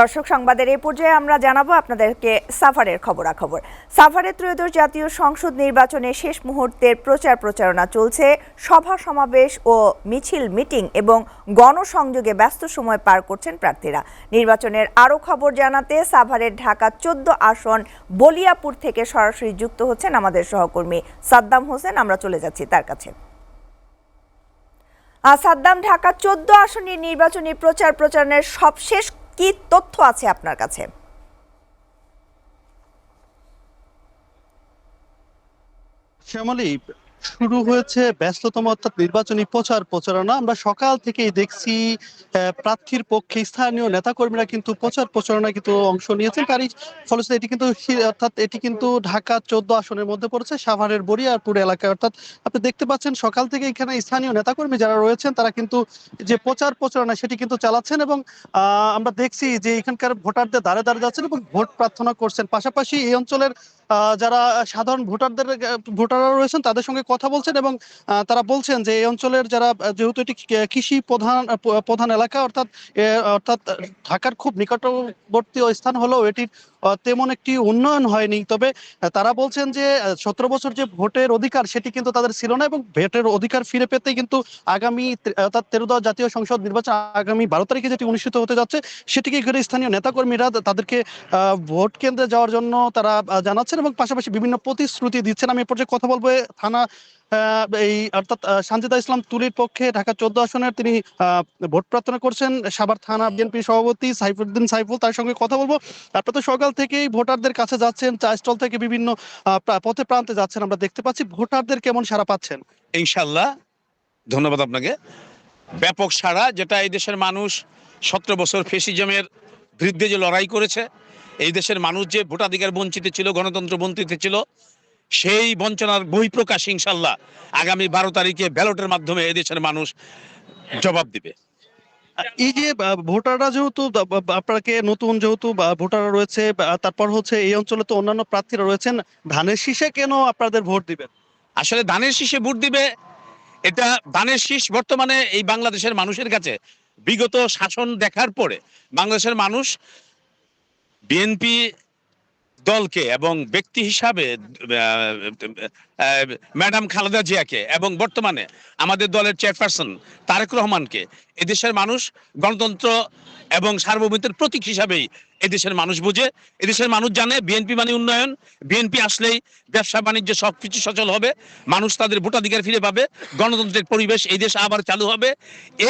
দর্শক সংবাদের এই পর্যায়ে আমরা জানাবো আপনাদেরকে সাভারের খবরাখবর। সাভারে ত্রয়োদশ জাতীয় সংসদ নির্বাচনে শেষ মুহূর্তের প্রচারণা চলছে। সভা সমাবেশ ও মিছিল মিটিং এবং গণসংযোগে ব্যস্ত সময় পার করছেন প্রার্থীরা। নির্বাচনের আরও খবর জানাতে সাভারের ঢাকা 14 আসন বলিয়াপুর থেকে সরাসরি যুক্ত হচ্ছেন আমাদের সহকর্মী সাদ্দাম হোসেন। আমরা চলে যাচ্ছি তার কাছে। সাদ্দাম, ঢাকা 14 আসনের নির্বাচনী প্রচারণার সবশেষ কি তথ্য আছে আপনার কাছে? শ্যামলী, শুরু হয়েছে ব্যস্ততম অর্থাৎ নির্বাচনী প্রচারণা। আমরা সকাল থেকেই দেখছি প্রার্থীর পক্ষে স্থানীয় নেতাকর্মীরা কিন্তু প্রচারণায় কিন্তু অংশ নিয়েছেন। তারই ফলশ্রুতিতে এটি কিন্তু ঢাকা 14 আসনের মধ্যে পড়েছে, সাভারের বরিয়ারপুর এলাকায়। অর্থাৎ আপনি দেখতে পাচ্ছেন সকাল থেকে এখানে স্থানীয় নেতাকর্মী যারা রয়েছেন তারা কিন্তু যে প্রচারণা সেটি কিন্তু চালাচ্ছেন এবং আমরা দেখছি যে এখানকার ভোটারদের দ্বারে দ্বারে যাচ্ছেন এবং ভোট প্রার্থনা করছেন। পাশাপাশি এই অঞ্চলের যারা সাধারণ ভোটাররা রয়েছেন তাদের সঙ্গে কথা বলছেন এবং তারা বলছেন যে এই অঞ্চলের যারা, যেহেতু এটি কৃষি প্রধান এলাকা, অর্থাৎ ঢাকার খুব নিকটবর্তী স্থান হলেও এটির তেমন একটি উন্নয়ন হয়নি। তবে তারা বলছেন যে 17 বছর যে ভোটের অধিকার সেটি কিন্তু তাদের ছিল না এবং ভোটের অধিকার ফিরে পেতেই কিন্তু আগামী অর্থাৎ 13 জাতীয় সংসদ নির্বাচন আগামী 12 তারিখে যেটি অনুষ্ঠিত হতে যাচ্ছে সেটিকে ঘিরে স্থানীয় নেতাকর্মীরা তাদেরকে ভোট কেন্দ্রে যাওয়ার জন্য তারা জানাচ্ছেন এবং পাশাপাশি বিভিন্ন প্রতিশ্রুতি দিচ্ছেন। আমি এ পর্যায়ে কথা বলবো থানা অর্থাৎ সানজিদা ইসলাম তুলির পক্ষে ঢাকা 14 আসনের তিনি ভোট প্রার্থনা করছেন সাভার থানা বিএনপি সভাপতি সাইফুল, তার সঙ্গে কথা বলবো। আপনারা তো সকাল থেকেই ভোটারদের কাছে যাচ্ছেন, চা স্টল থেকে বিভিন্ন পথে প্রান্তে যাচ্ছেন, আমরা দেখতে পাচ্ছি। ভোটারদের কেমন সাড়া পাচ্ছেন? ইনশাল্লাহ, ধন্যবাদ আপনাকে। ব্যাপক সাড়া, যেটা এই দেশের মানুষ 17 বছর ফেসিজমের বিরুদ্ধে যে লড়াই করেছে, এই দেশের মানুষ যে ভোটাধিকার বঞ্চিত ছিল, গণতন্ত্র বঞ্চিত ছিল, সেই বঞ্চনার বহিঃপ্রকাশ ইনশাল্লাহ আগামী 12 তারিখে ব্যালটের মাধ্যমে এই দেশের মানুষ জবাব দিবে। এই যে ভোটাররা যেহেতু আপনাকে নতুন যেহেতু ভোটাররা রয়েছে, তারপর হচ্ছে এই অঞ্চলে তো অন্যান্য প্রার্থীরা রয়েছেন, ধানের শীষে কেন আপনাদের ভোট দিবেন? আসলে ধানের শীষে ভোট দিবে, এটা ধানের শীষ বর্তমানে এই বাংলাদেশের মানুষের কাছে বিগত শাসন দেখার পরে বাংলাদেশের মানুষ বিএনপি দলকে এবং ব্যক্তি হিসাবে ম্যাডাম খালেদা জিয়াকে এবং বর্তমানে আমাদের দলের চেয়ারপারসন তারেক রহমানকে এদেশের মানুষ গণতন্ত্র এবং সার্বভৌমত্বের প্রতীক হিসাবেই এদেশের মানুষ বুঝে। এদেশের মানুষ জানে বিএনপি মানে উন্নয়ন, বিএনপি আসলেই ব্যবসা বাণিজ্য সবকিছু সচল হবে, মানুষ তাদের ভোটাধিকার ফিরে পাবে, গণতন্ত্রের পরিবেশ এই দেশে আবার চালু হবে।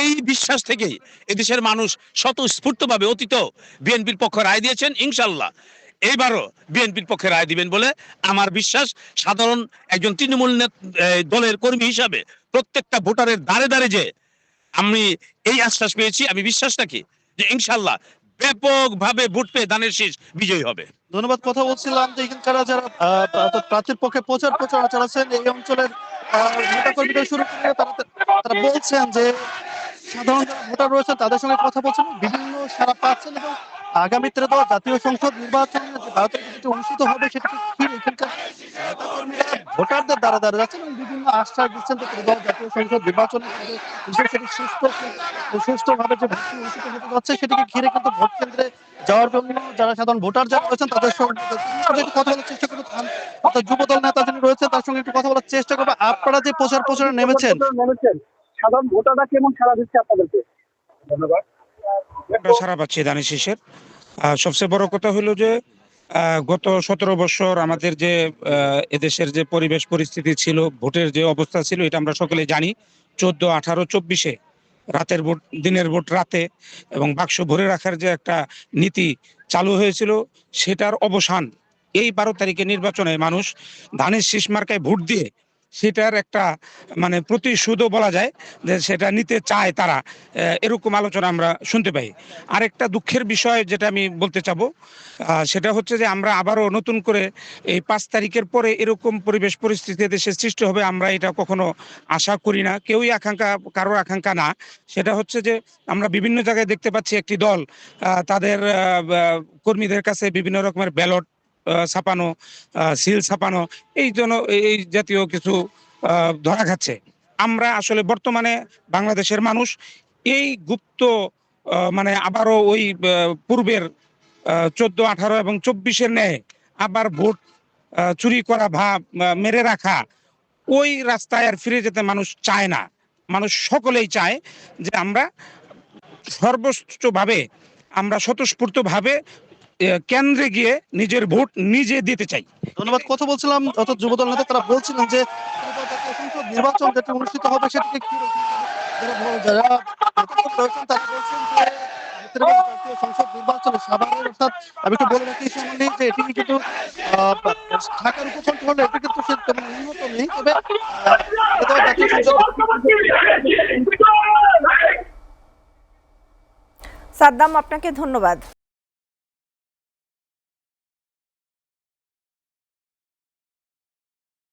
এই বিশ্বাস থেকেই এদেশের মানুষ স্বতঃস্ফূর্তভাবে অতীতেও বিএনপির পক্ষে রায় দিয়েছেন। ইনশাল্লাহ এইবারও বিএনপির পক্ষে রায় দিবেন বলে আমার বিশ্বাস। সাধারণ একজন তৃণমূল দলের কর্মী হিসাবে প্রত্যেকটা ভোটারের দ্বারে দ্বারে যে আমি এই আশ্বাস পেয়েছি, আমি বিশ্বাস রাখি যে ইনশাল্লাহ ব্যাপকভাবে ভোট পেয়ে ধানের শীষ বিজয়ী হবে। ধন্যবাদ। কথা বলছিলাম যে এখানকার যারা প্রার্থীর পক্ষে প্রচারণা চালাচ্ছেন এই অঞ্চলের নেতাকর্মীরা শুরু করে তারা বলছেন যে সাধারণ যারা ভোটার রয়েছেন তাদের সঙ্গে কথা বলছেন, বিভিন্ন সাড়া পাচ্ছেন এবং আগামী 13 জাতীয় সংসদ নির্বাচন যে ভারতের যেটি অনুষ্ঠিত হবে সেটাকে ঘিরে এখানকার নেতাকর্মীরা ভোটারদের দ্বারা দ্বারা যাচ্ছেন এবং বিভিন্ন আশ্বাস দিচ্ছেন যে 13 জাতীয় সংসদ নির্বাচনে সেটি সুষ্ঠুভাবে যে ভোট অনুষ্ঠিত হতে যাচ্ছে সেটিকে ঘিরে কিন্তু ভোট কেন্দ্রে যাওয়ার জন্য যারা সাধারণ ভোটার যারা রয়েছেন তাদের সঙ্গে একটু কথা বলার চেষ্টা করবো। যুবদল নেতা যিনি রয়েছেন তার সঙ্গে একটু কথা বলার চেষ্টা করবো। আপনারা যে প্রচারে নেমেছেন, সাধারণ ভোটাররা কেমন সাড়া দিচ্ছে আপনাদেরকে? ধন্যবাদ। সারা পাচ্ছি ধানের শীষের। সবচেয়ে বড় কথা হলো যে গত 17 বছর আমাদের যে এদেশের যে পরিবেশ পরিস্থিতি ছিল, ভোটের যে অবস্থা ছিল, এটা আমরা সকলে জানি। 14, 18, 24 রাতের ভোট, দিনের ভোট রাতে, এবং বাক্স ভরে রাখার যে একটা নীতি চালু হয়েছিল, সেটার অবসান এই 12 তারিখে নির্বাচনে মানুষ ধানের শীষ মার্কায় ভোট দিয়ে সেটার একটা মানে প্রতিশোধও বলা যায় যে সেটা নিতে চায় তারা, এরকম আলোচনা আমরা শুনতে পাই। আরেকটা দুঃখের বিষয় যেটা আমি বলতে চাবো সেটা হচ্ছে যে আমরা আবারও নতুন করে এই 5 তারিখের পরে এরকম পরিবেশ পরিস্থিতি দেশে সৃষ্টি হবে আমরা এটা কখনো আশা করি না, কেউই কারোর আকাঙ্ক্ষা না। সেটা হচ্ছে যে আমরা বিভিন্ন জায়গায় দেখতে পাচ্ছি একটি দল তাদের কর্মীদের কাছে বিভিন্ন রকমের ব্যালট ছাপানো, সিল ছাপানো, এই জাতীয় কিছু ধরা খাচ্ছে। আমরা আসলে বর্তমানে বাংলাদেশের মানুষ এই গুপ্ত মানে আবারও ওই পূর্বের 14, 18 এবং 24-এর ন্যায় আবার ভোট চুরি করা বা মেরে রাখা, ওই রাস্তায় আর ফিরে যেতে মানুষ চায় না। মানুষ সকলেই চায় যে আমরা সর্বোচ্চভাবে, আমরা স্বতঃস্ফূর্তভাবে কেন্দ্রে গিয়ে নিজের ভোট নিজে দিতে চাই। ধন্যবাদ। কথা বলছিলাম অর্থাৎ যুবদল নেতা, তারা বলছিলেন যে সংসদ নির্বাচন যেটি অনুষ্ঠিত হবে সেটিকে যারা রয়েছেন তারা বলছেন যে জাতীয় সংসদ নির্বাচনে সাভারের, অর্থাৎ আমি একটু বলে রাখি সামনে যে এটি কিন্তু ঢাকার উপকণ্ঠ হলে এটি কিন্তু সে তেমন উন্নত নেই, তবে জাতীয় সংসদ। সাদ্দাম, আপনাকে ধন্যবাদ।